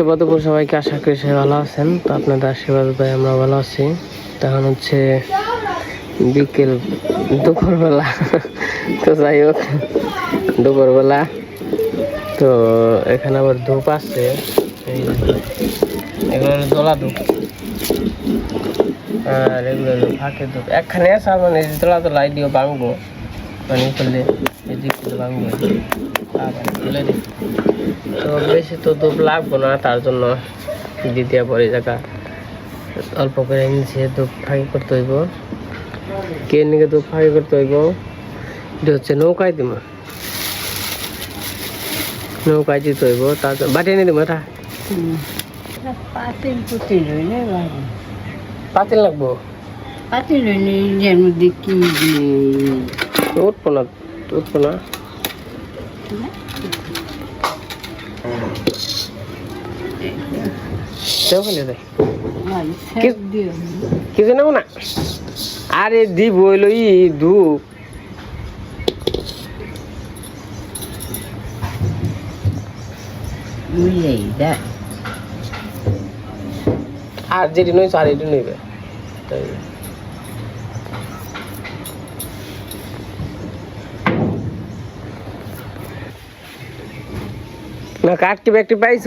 শুভদুপুর সবাইকে, আশা করি সবাই ভালো আছেন। তো আপনাদের আশীর্বাদ ভাই আমরা ভালো আছি। তখন হচ্ছে বিকেল দুপুরবেলা, তো যাই হোক দুপুরবেলা। তো এখানে আবার ধূপ আছে, এগুলো হলো দোলা ধূপ, আর এগুলো হলো ফাঁকে ধূপ। একখানে আছে মানে দোলা দোলা দিও ভাঙবো, মানে করলে এদিক করে ভাঙবো, আবার খুলে দিই। তো বেশি তো ধূপ লাগবো না, তার জন্য দ্বিতীয় পরে জায়গা অল্প করে নিচে ধূপ ফাঁকি করতে হইব। কে নিকে ধূপ ফাঁকি করতে হইব, এটা হচ্ছে নৌকায় দিব, নৌকায় দিতে হইব। তার জন্য বাটি এনে দিব। এটা পাতিল লাগবো, পাতিল এর মধ্যে কি উঠবো না, উঠবো না। কিছু নেব না, আরে দিব হইল ই ধূপ। আর যেটি নইছে আর এটি নইবে, তাই না। কাঠটি ব্যাগটি পাইছ?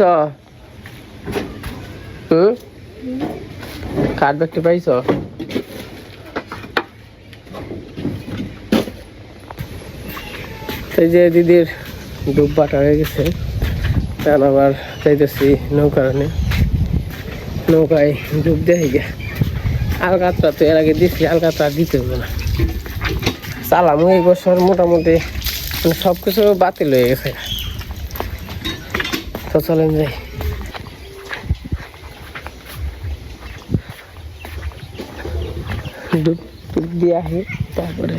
কাঠ ব্যাগটি পাইছ? এই যে দিদির ডুব বাটা হয়ে গেছে, তার আবার চাইতেছি নৌকারণে, নৌকায় ডুব দেয় গে। আলকাতরা তো এর আগে দিচ্ছি, আলকাতরা দিতে হবে না। চালাম এই বছর মোটামুটি মানে সব কিছু বাতিল হয়ে গেছে। তো চলেন যাই। ডুব ডুব দিয়ে আসি, তারপরে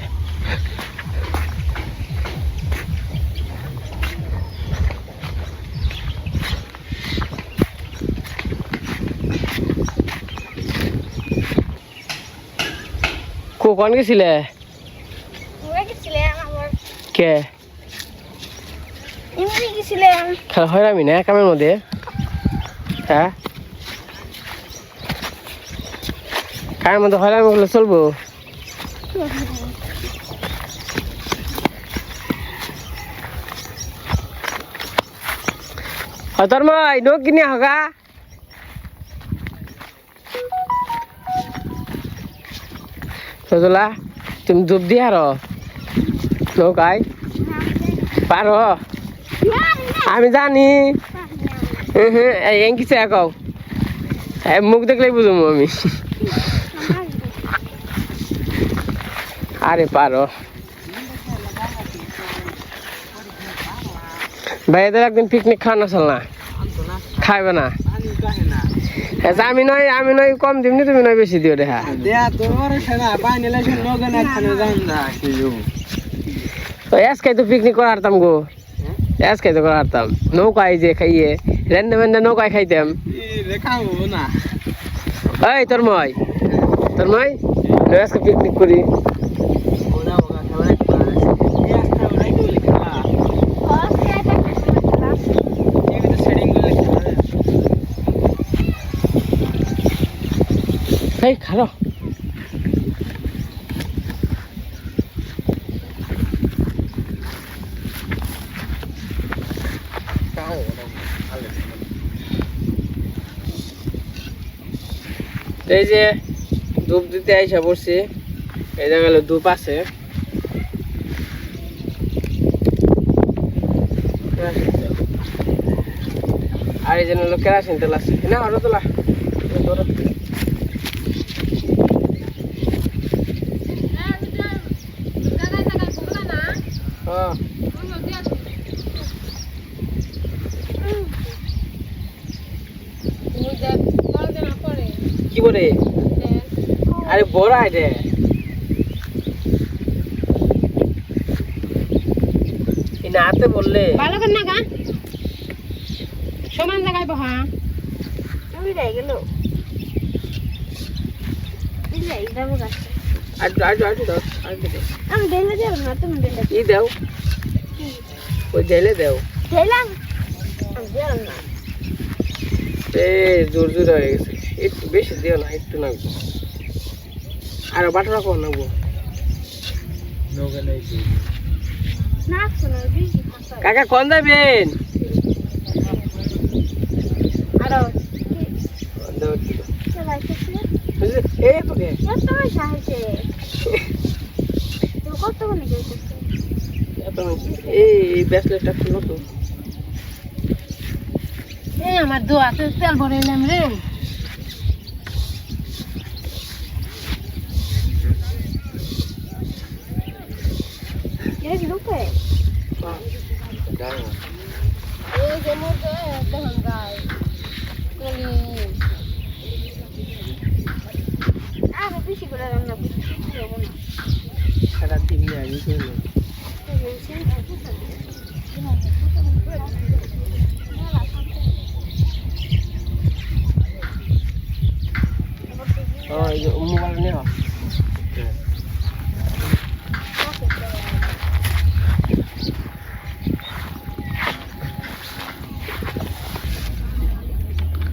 কখন গেছিলে? কে খেলা হয় আমি না কামের মধ্যে? হ্যাঁ, কামের মধ্যে হয় আমি বলে চলবো? তোর মাই নোক কিনে হগা সজলা, তুমি ডুব দিয়ে আর নৌকায় পারো? আমি জানি, কিছু একাও মুখ দেখলেই বুঝবো আমি। আরে পারো ভাই, এদের একদিন পিকনিক খাওয়ানো চল না, খাইবে না? আমি নয় কম দিমনি, তুমি নয় বেশি দিও রে। হ্যাঁ আজকে তো পিকনিক করে হারতাম গো, আজকে তো করে হারতাম নৌকায় যে খাইয়ে রেন্ডে মেন্ডে নৌকায় খাইতাম। এই তোর মই আজকে পিকনিক করি। এই খালো এই যে ধূপ দিতে আইসা পড়ছি, এই জায়গায় ধূপ আছে। আর এই জন্য কেরাসিন তেল আছে না, আরো তোলা কি বলে? আরে বড় আইডে হাতে বললে ভালো করে না গা, সমান জায়গায় বহা। আমি যাই গেল আমি দেলে দেব না, তুমি দেলে কি দাও? ওই দেলে দাও, দিলাম আমি দিলাম না। জোর জোর হয়ে গেছে, একটু বেশি দিও না, একটু নাকবো আর বাটাটা কম নাকবো। না শোনো বেশি খাতা কাকা কোন যাবেন? আরো এই তো কে কত পয়সা হয়েছে তো কত করে গেছে এই ব্রেসলেটটা খুলো তো। এই আমার দোয়াতে তেল ভরে এলাম রে এই লুকে এই যে মোটে তখন গায় কলি আরে বেশি করে রান্না করতে হবে না সারা দিন আগে করে মোবাইল নেওয়া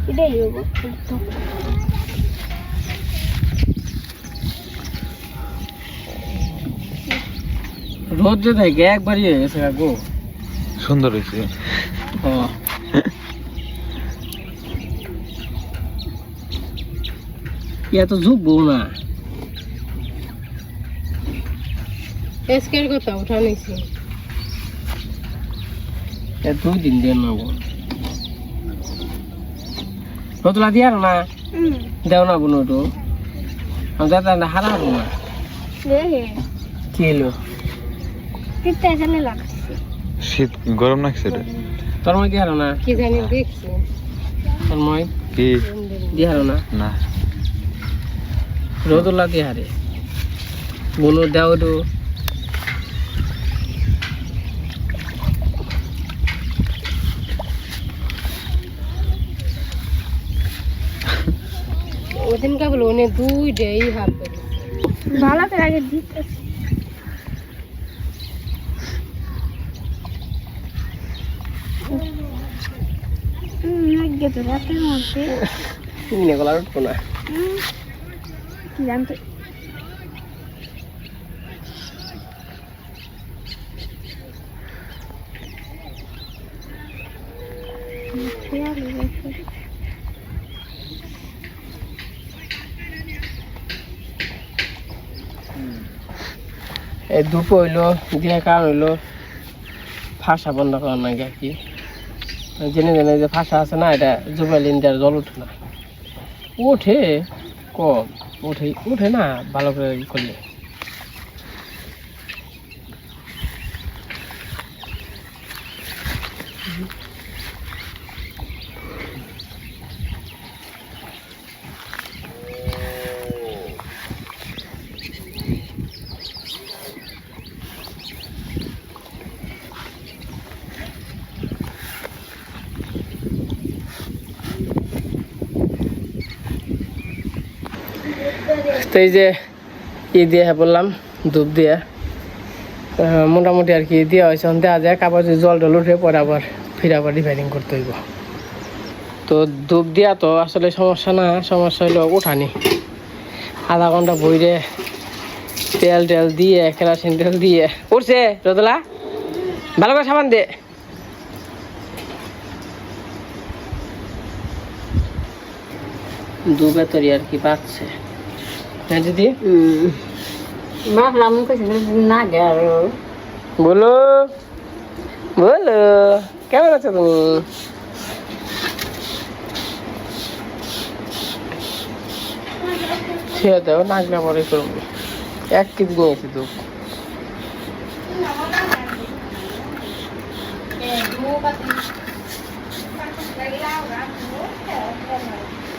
এটাই রোদ যে থাকে একবারই হয়ে গেছে কাকু। সুন্দর হয়েছে। ইয়া তো ঝুঁকবো না। এসকের কথা উঠা নিছি 2 দিন দিয়ে নেবো রোদলা দিয়ে আর না দেও না বোন তো আমি যাতে না হারা হবো না। কি এলো কিতে জানে লাগছে শীত গরম লাগছে রে। তোর মই দিয়ে না কি জানি দেখছি তোর মই কি দিয়ে না না রোদলা দিয়ে হারে বোনো দেও তো ওদিন কা বলো উনি 2 ডে হাত ভালো করে আগে দিতে নাগে তো রাতের মধ্যে কিনে গলা উঠবো না কি জানতে এই ধূপ হইলো দিয়ে কারণ হইলো ফাঁসা বন্ধ করার নাকি আর কি জেনে জেনে যে ফাঁসা আছে না এটা জুবাইল ইন্ডিয়ার জল উঠে না ওঠে কম উঠে না ভালো করে ই করলে তো এই যে ই দিয়ে বললাম ধূপ দিয়ে মোটামুটি আর কি দেওয়া হয়েছে দেওয়া যায় কাপড় যদি জল টল উঠে পরে আবার ফিরে আবার রিফাইনিং করতে হইব। তো ধূপ দিয়া তো আসলে সমস্যা না, সমস্যা হলো উঠানি আধা ঘন্টা বইরে তেল টেল দিয়ে কেরাসিন তেল দিয়ে উঠছে রোদলা ভালো করে সাবান দে ধূপের তরি আর কি পাচ্ছে হ্যাঁ দিদি ভাবলাম না গেল বলো বলো কেমন আছো তুমি? ছেড়ে দাও নাগলা পরে করবো 1 কেজি নিয়েছি তো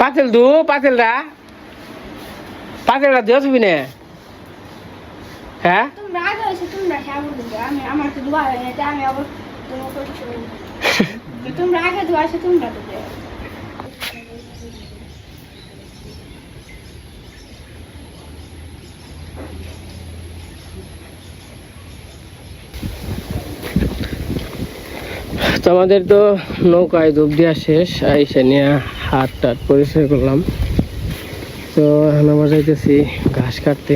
পাতিল পাতিলটা দিও তুমি না হ্যাঁ তোমরা আগে এসে তোমরা সাবু দিবে আমি আমার তো দোয়া হয় না আমি আবার তোমার করতে শুরু তোমরা আগে দোয়া আছে তোমরা দিবে তো আমাদের তো নৌকায় ডুব দেওয়া শেষ, এসে নিয়ে হাত টাত পরিষ্কার করলাম। তো এখন আমরা যাইতেছি ঘাস কাটতে।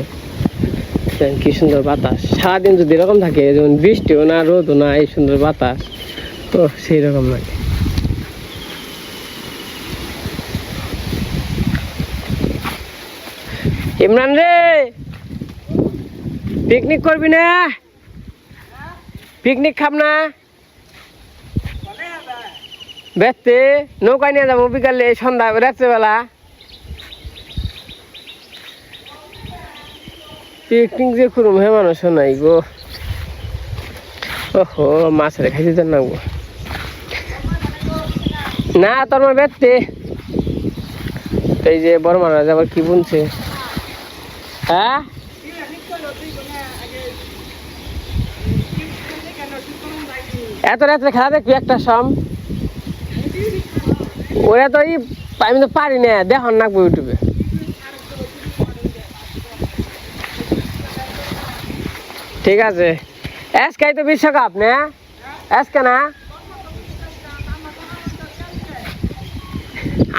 কি সুন্দর বাতাস, সারাদিন যদি এরকম থাকে, যেমন বৃষ্টিও না রোদও না, এই সুন্দর বাতাস, তো সেই রকম লাগে। ইমরান রে, পিকনিক করবি না? পিকনিক খাব না? বেচতে নৌকায় নিয়ে যাবো বিকালে, সন্ধ্যা রাত্রেবেলা। পিকনিক যে করুম হে মানুষ নাই গো। ওহো, মাছ রেখে দিতে না গো। না তোর মা বেচতে, এই যে বড় মারা আবার কি বুনছে। হ্যাঁ, এত রাত্রে খেলা দেখবি একটা সম? ওরা তো আমি তো পারি না, দেখুন নাকবো ইউটিউবে। ঠিক আছে, আজকাই তো বিশ্বকাপ না? আজকে না?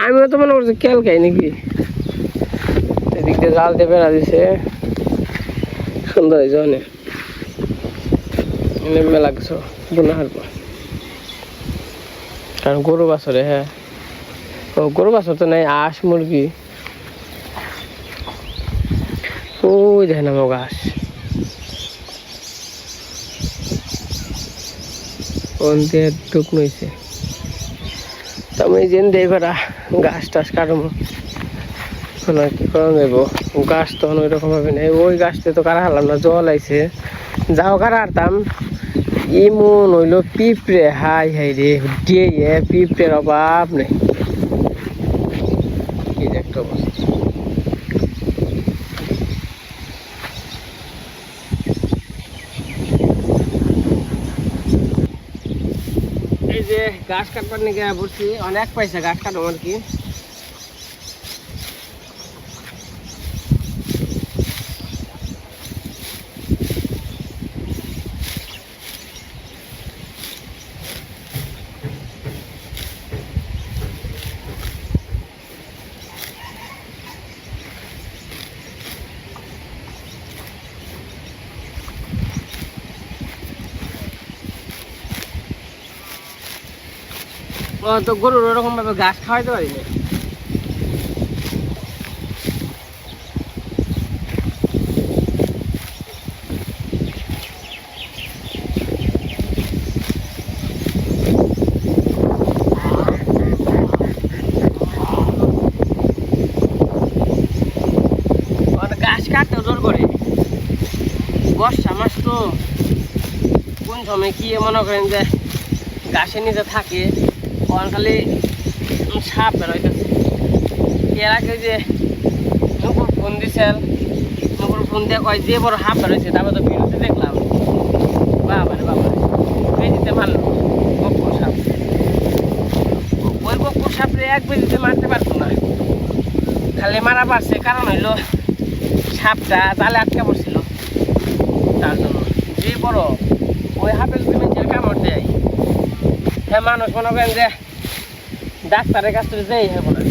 আমিও তো মনে করছি কালকাই নাকি। এদিক দিয়ে জাল দিয়ে বেড়া দিছে, সুন্দর হয়েছে অনেক। মেলা কিছু বোনা হারবো, কারণ গরু বাছরে। হ্যাঁ, ও গরু বাছর তো নাই, আঁশ মুরগি। ওই দেখেন আমার ঘাস, কোন দিয়ে টুক নইছে। তো আমি যেন দেই বেড়া ঘাস টাস কাটবো, কি করা যাবো। গাছ তখন ওই রকম ভাবে নেই, ওই গাছটা তো কারা হারলাম না, জল আইছে। যাও কারা হারতাম, ইমন হইলো পিঁপড়ে। হাই হাই রে, দিয়ে পিঁপড়ের অভাব নেই। কি যে একটা অবস্থা। এই যে গাছ কাটবার নিয়ে বলছি, অনেক পয়সা গাছ কাটবো আর কি। ও তো গরুর ওরকম ভাবে ঘাস খাওয়াইতে পারি না। ঘাস কাটতে জোর করে, বর্ষা মাস তো, কোন সময় কি মনে করেন যে ঘাসের নিচে থাকে, খালি সাপ বেরোইতেছে। এর আগে যে নুপুর ফোন দিছেন, নুপুর ফোন দিয়ে কয় যে বড় হাফ বেরোইছে, তারপর তো বিরুদ্ধে দেখলাম। বাবা রে বাবা, বেজিতে মারলো বকুর সাপ। ওই বকুর সাপরে এক বেজিতে মারতে পারতো না, খালি মারা পারছে কারণ হইলো সাপটা জালে আটকে পড়ছিল, তার জন্য। যে বড় ওই হাফে যদি মেঞ্চের কামড় দেয়, হ্যাঁ মানুষ মনে করেন যে ডাক্তারের কাছ থেকে যেই হবো না।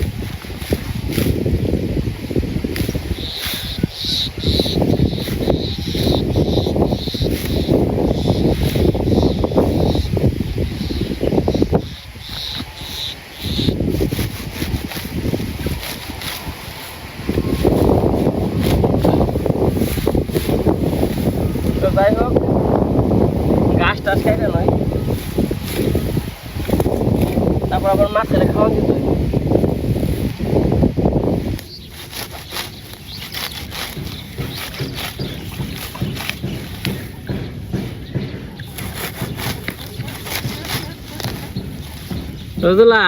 তো যাই হোক, গাছ টাছ খাইতে নয়, তারপর আবার মাছের খাওয়া দিতে হয়। রোদুলা,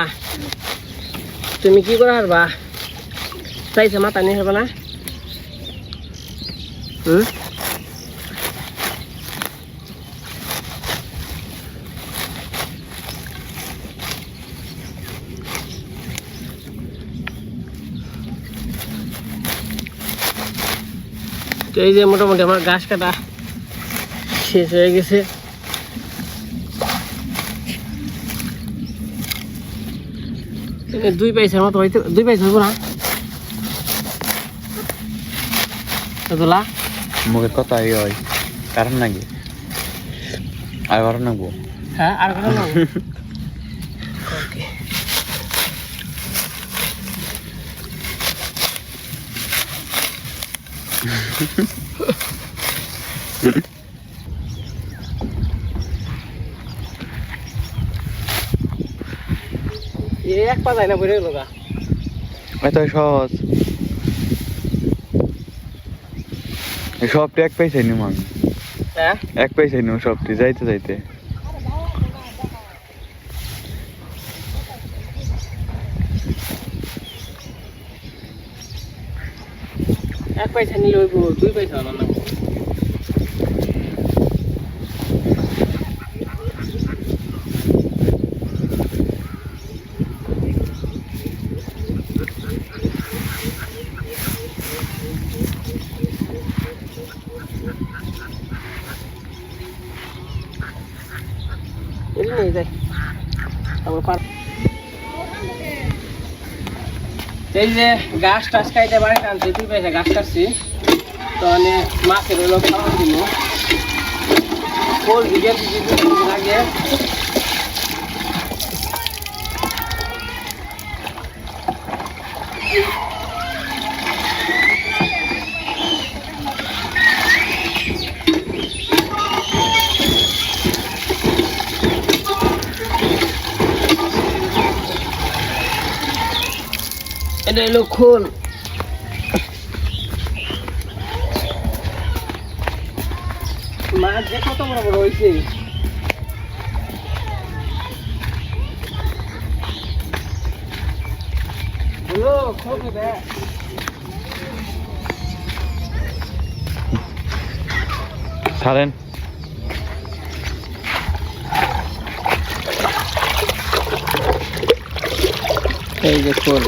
তুমি কি করে হারবা? চাইছে মাথা নিয়ে হারবা না? তো এই যে মোটামুটি আমার ঘাস কাটা শেষ হয়ে গেছে। 2 পয়সার মতো হইতে 2 পয়সা হইব না রোদুলা মুখের কথা এই হয় কারণ নাকি আর কারণ নাকবো হ্যাঁ আর কথা না ওকে এক পা যায় না বইরে গেল গা এত সহজ সবটি এক পয়সায় নিম আমি হ্যাঁ এক পয়সায় নিম সবটি যাইতে যাইতে এক পয়সা নিলে হইব 2 পয়সা না না এলি নেই যাই আমার পার এই যে গাছ টাছ খাইতে বাড়ি টানছি 2 পয়সা গাছ কাটছি তো মানে মাছের হলো খাওয়ার জন্য ফুল ভিডিও লাগে এটা হলো খোল মাছ যে কত বড় বড় হয়েছে হলো খোল দে ছাড়েন এই যে খোল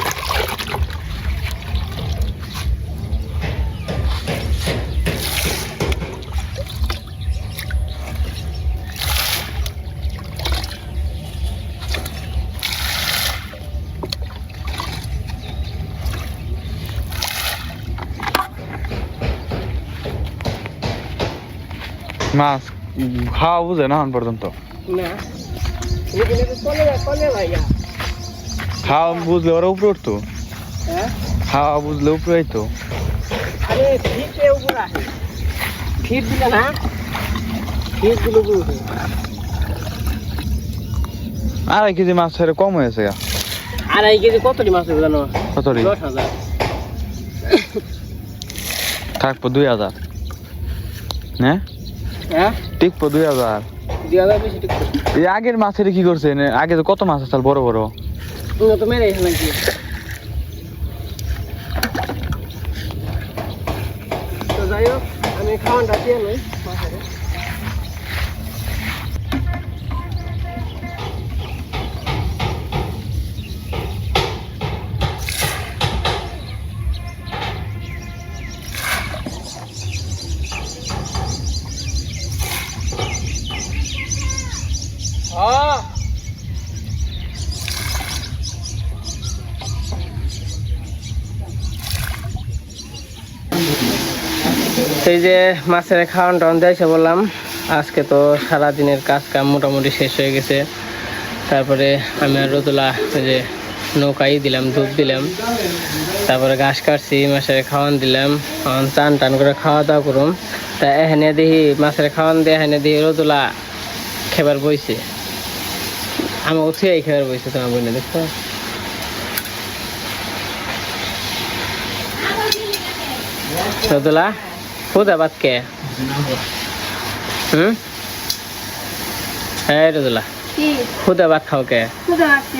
মাছ খাওয়া বুঝে না এখন পর্যন্ত না এখানে তো কলে ভাইয়া খাওয়া বুঝলে ওরা উপরে উঠতো হ্যাঁ খাওয়া বুঝলে উপরে আইতো আরে ফিটে উপর আসে ফিট দিলে না ফিট গুলো উপর উঠে 2.5 কেজি মাছ ছেড়ে কম হয়েছে গা 2.5 কেজি কতটি মাছ হবে জানো কতটি 10,000 থাকবো 2000 হ্যাঁ হ্যাঁ টিকবো 2000 2000 বেশি ঠিক এই আগের মাছের কি করছে আগে তো কত মাছ আসল বড় বড় তো মেরে এখানে নাকি তো যাই হোক আমি খাওয়ানটা দিয়ে নই মাছের এই যে মাছের খাওয়ান টাউন দিয়েছে বললাম আজকে তো সারাদিনের কাজ কাম মোটামুটি শেষ হয়ে গেছে তারপরে আমি আর রোদুলা ওই যে নৌকাই দিলাম দুধ দিলাম তারপরে ঘাস কাটছি মাছের খাওয়ান দিলাম এখন চান টান করে খাওয়া দাওয়া করুম তা এখানে দেখি মাছের খাওয়ান দিয়ে এখানে দেখি রোদুলা খেবার বইছে আমি উঠে এই খেবার বইছে তোমার বইনে দেখো রোদুলা খুদা বাদ কে হ্যাঁ রোদুলা কি খুদা ভাত খাও কে খুদা আছে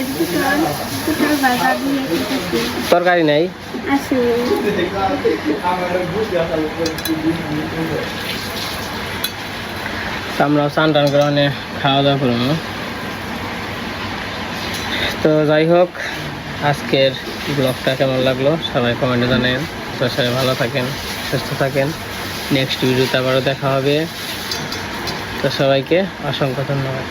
কুটার বাজার দিয়ে দিতেছি তরকারি নাই আছে আমরাও চান টান করে অনেক খাওয়া দাওয়া করবো তো যাই হোক আজকের ব্লগটা কেমন লাগলো সবাই কমেন্টে জানেন তো সবাই ভালো থাকেন সুস্থ থাকেন নেক্সট ভিডিওতে আবারও দেখা হবে তো সবাইকে অসংখ্য ধন্যবাদ